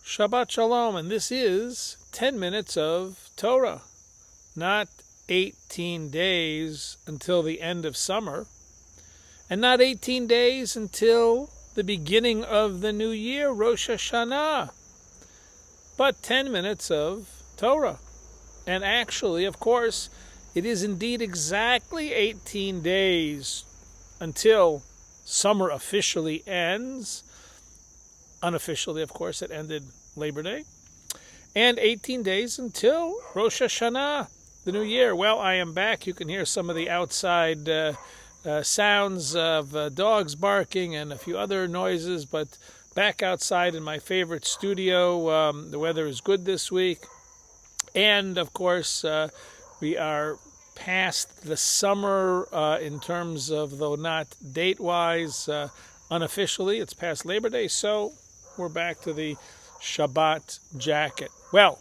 Shabbat Shalom, and this is 10 minutes of Torah, not 18 days until the end of summer, and not 18 days until the beginning of the new year, Rosh Hashanah, but 10 minutes of Torah. And actually, of course, it is indeed exactly 18 days until summer officially ends. Unofficially, of course, it ended Labor Day. And 18 days until Rosh Hashanah, the new year. Well, I am back. You can hear some of the outside sounds of dogs barking and a few other noises, but back outside in my favorite studio. The weather is good this week. And, of course, we are past the summer in terms of, though not date-wise, unofficially, it's past Labor Day, so we're back to the Shabbat jacket. Well,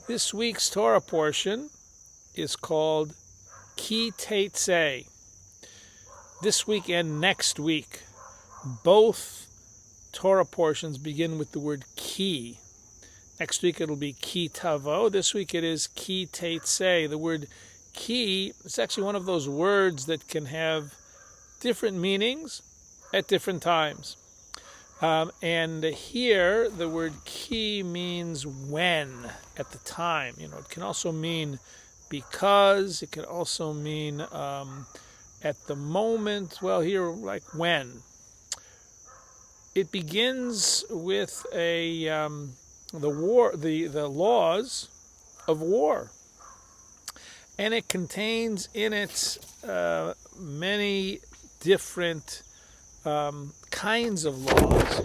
this week's Torah portion is called Ki Teitzei. This week and next week, both Torah portions begin with the word Ki. Next week it'll be Ki Tavo. This week it is Ki Teitzei. The word Ki is actually one of those words that can have different meanings at different times. And here the word Ki means when, at the time. It can also mean because. It can also mean at the moment. Well, here, like when. It begins with the laws of war, and it contains in it many different kinds of laws.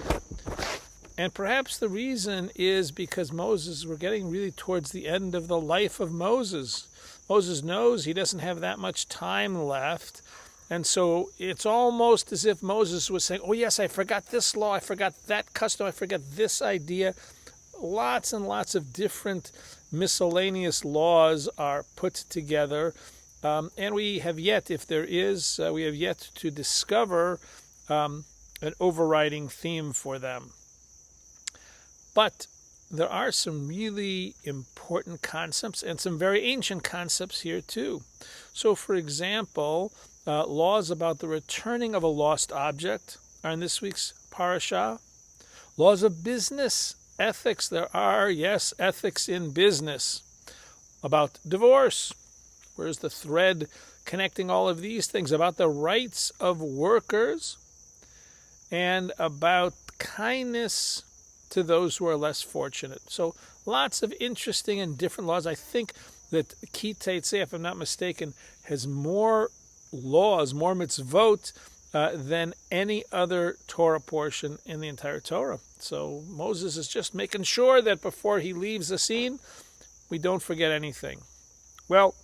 And perhaps the reason is because we're getting really towards the end of the life of Moses. Moses knows he doesn't have that much time left. And so it's almost as if Moses was saying, oh yes, I forgot this law, I forgot that custom, I forgot this idea. Lots and lots of different miscellaneous laws are put together. And we have yet to discover an overriding theme for them. But there are some really important concepts and some very ancient concepts here too. So, for example, laws about the returning of a lost object are in this week's parasha. Laws of business, ethics. There are, yes, ethics in business. About divorce. Where's the thread connecting all of these things? About the rights of workers. And about kindness to those who are less fortunate. So lots of interesting and different laws. I think that Ki Teitzei, if I'm not mistaken, has more laws, more mitzvot, than any other Torah portion in the entire Torah. So Moses is just making sure that before he leaves the scene, we don't forget anything. Well,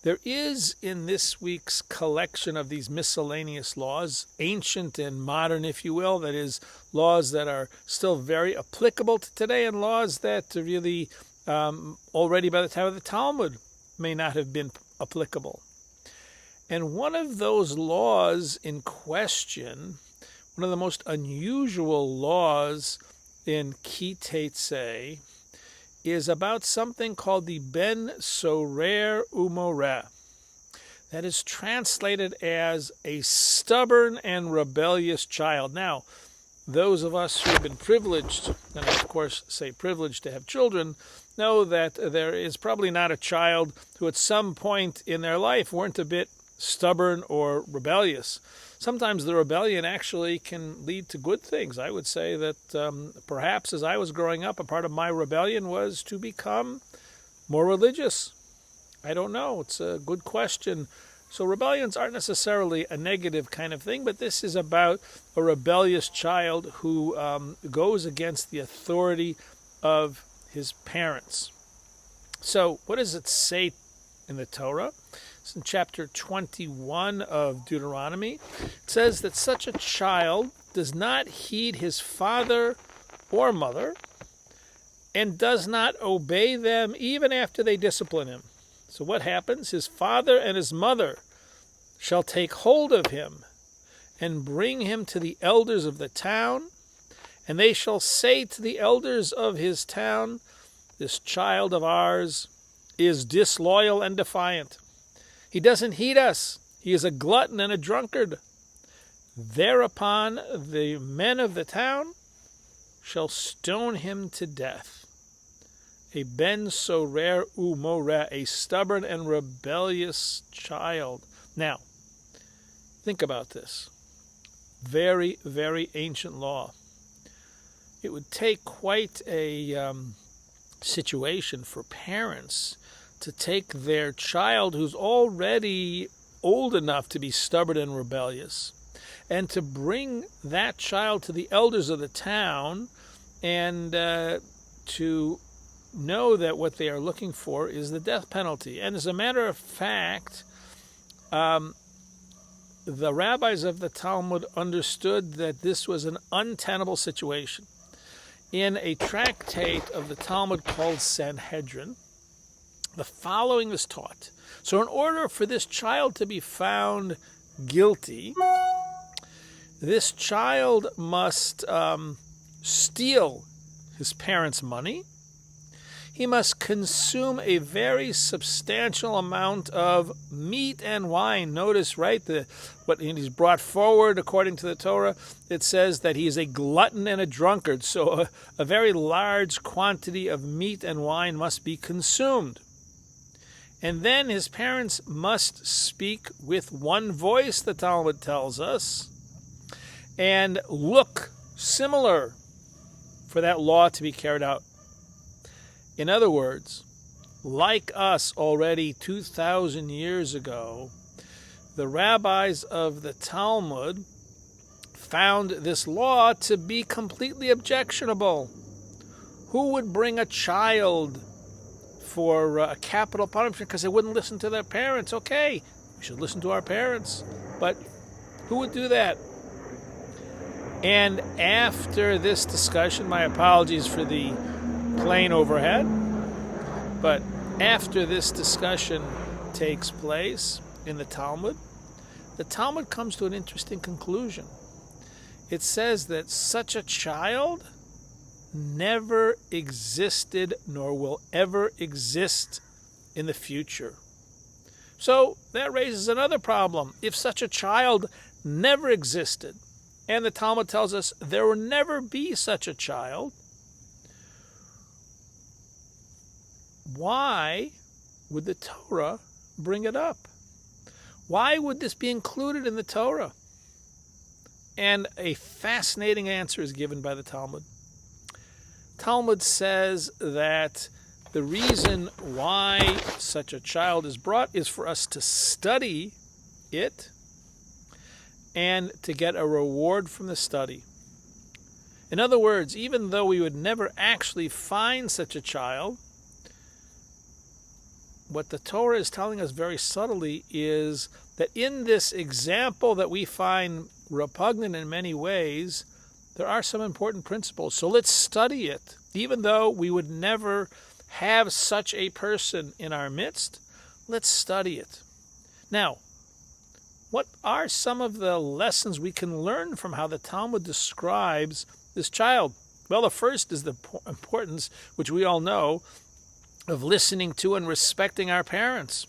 there is in this week's collection of these miscellaneous laws, ancient and modern, if you will, that is, laws that are still very applicable to today and laws that really already by the time of the Talmud may not have been applicable. And one of those laws in question, one of the most unusual laws in Ki Teitzei, is about something called the Ben Sorer Umoreh. That is translated as a stubborn and rebellious child. Now, those of us who have been privileged, and I of course say privileged to have children, know that there is probably not a child who at some point in their life weren't a bit stubborn or rebellious. Sometimes the rebellion actually can lead to good things. I would say that perhaps as I was growing up, a part of my rebellion was to become more religious. I don't know. It's a good question. So rebellions aren't necessarily a negative kind of thing, but this is about a rebellious child who goes against the authority of his parents. So what does it say in the Torah? It's in chapter 21 of Deuteronomy. It says that such a child does not heed his father or mother and does not obey them even after they discipline him. So what happens? His father and his mother shall take hold of him and bring him to the elders of the town, And they shall say to the elders of his town, this child of ours is disloyal and defiant. He doesn't heed us. He is a glutton and a drunkard. Thereupon the men of the town shall stone him to death. A ben sorer umoreh, a stubborn and rebellious child. Now, think about this. Very, very ancient law. It would take quite a situation for parents to take their child who's already old enough to be stubborn and rebellious and to bring that child to the elders of the town and to know that what they are looking for is the death penalty. And as a matter of fact, the rabbis of the Talmud understood that this was an untenable situation. In a tractate of the Talmud called Sanhedrin, the following is taught. So in order for this child to be found guilty, this child must steal his parents' money. He must consume a very substantial amount of meat and wine. Notice, right, what he's brought forward according to the Torah, it says that he is a glutton and a drunkard. So a very large quantity of meat and wine must be consumed. And then his parents must speak with one voice, the Talmud tells us, and look similar for that law to be carried out. In other words, like us already 2,000 years ago, the rabbis of the Talmud found this law to be completely objectionable. Who would bring a child for a capital punishment because they wouldn't listen to their parents? Okay, we should listen to our parents. But who would do that? And after this discussion, my apologies for the plane overhead, but after this discussion takes place in the Talmud comes to an interesting conclusion. It says that such a child never existed nor will ever exist in the future. So that raises another problem. If such a child never existed, and the Talmud tells us there will never be such a child, why would the Torah bring it up? Why would this be included in the Torah? And a fascinating answer is given by the Talmud. Talmud says that the reason why such a child is brought is for us to study it and to get a reward from the study. In other words, even though we would never actually find such a child, what the Torah is telling us very subtly is that in this example that we find repugnant in many ways, there are some important principles. So let's study it. Even though we would never have such a person in our midst, let's study it. Now, what are some of the lessons we can learn from how the Talmud describes this child? Well, the first is the importance, which we all know, of listening to and respecting our parents.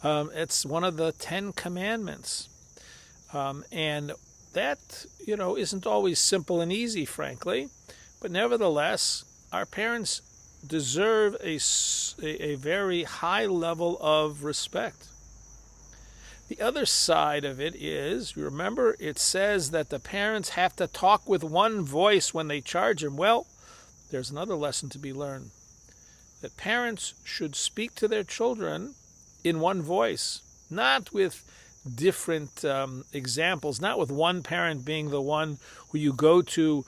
It's one of the 10 commandments. And that, isn't always simple and easy, frankly. But nevertheless, our parents deserve a very high level of respect. The other side of it is, remember, it says that the parents have to talk with one voice when they charge him. Well, there's another lesson to be learned. That parents should speak to their children in one voice, not with different examples, not with one parent being the one who you go to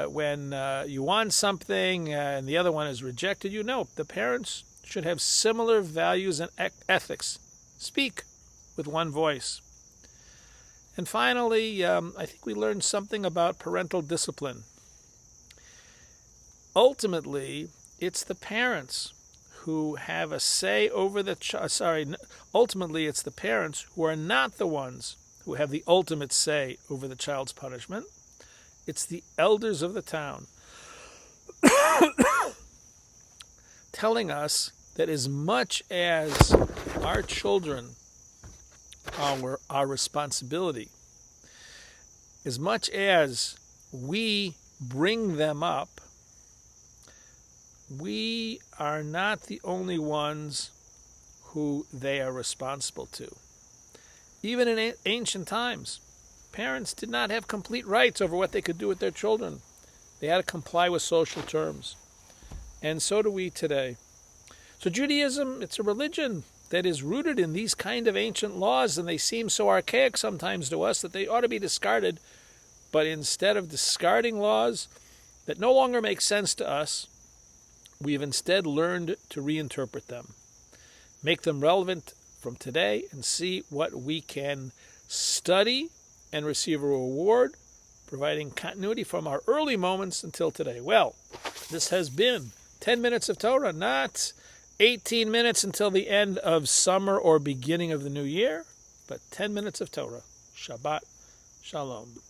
when you want something and the other one has rejected you. No, the parents should have similar values and ethics. Speak with one voice. And finally, I think we learned something about parental discipline. Ultimately, it's the parents who have a say over the ultimately it's the parents who are not the ones who have the ultimate say over the child's punishment. It's the elders of the town telling us that as much as our children are our responsibility, as much as we bring them up, we are not the only ones who they are responsible to. Even in ancient times, parents did not have complete rights over what they could do with their children. They had to comply with social terms. And so do we today. So Judaism, it's a religion that is rooted in these kind of ancient laws, and they seem so archaic sometimes to us that they ought to be discarded. But instead of discarding laws that no longer make sense to us, we have instead learned to reinterpret them, make them relevant from today, and see what we can study and receive a reward, providing continuity from our early moments until today. Well, this has been 10 minutes of Torah, not 18 minutes until the end of summer or beginning of the new year, but 10 minutes of Torah. Shabbat Shalom.